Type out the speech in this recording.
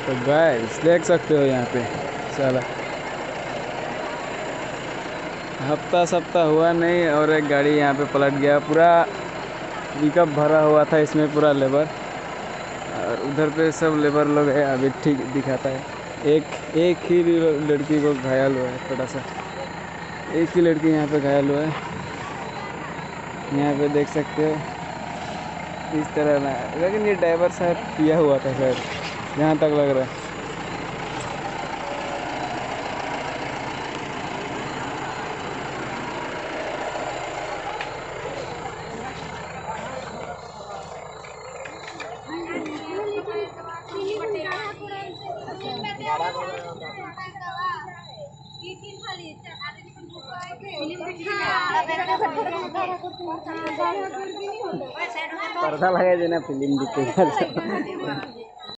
तो गाइस देख सकते हो यहाँ पे साला हफ्ता सप्ताह हुआ नहीं और एक गाड़ी यहाँ पे पलट गया। पूरा पिकअप भरा हुआ था इसमें, पूरा लेबर। और उधर पे सब लेबर लोग है। अभी ठीक दिखाता है। एक ही लड़की को घायल हुआ है, थोड़ा सा। एक ही लड़की यहाँ पे घायल हुआ है। यहाँ पे देख सकते हो इस तरह ना, लेकिन ये ड्राइवर शायद पिया हुआ था शायद, जहाँ तक लग रहा है। पर्दा लगा देना, फिल्म दिखेगा।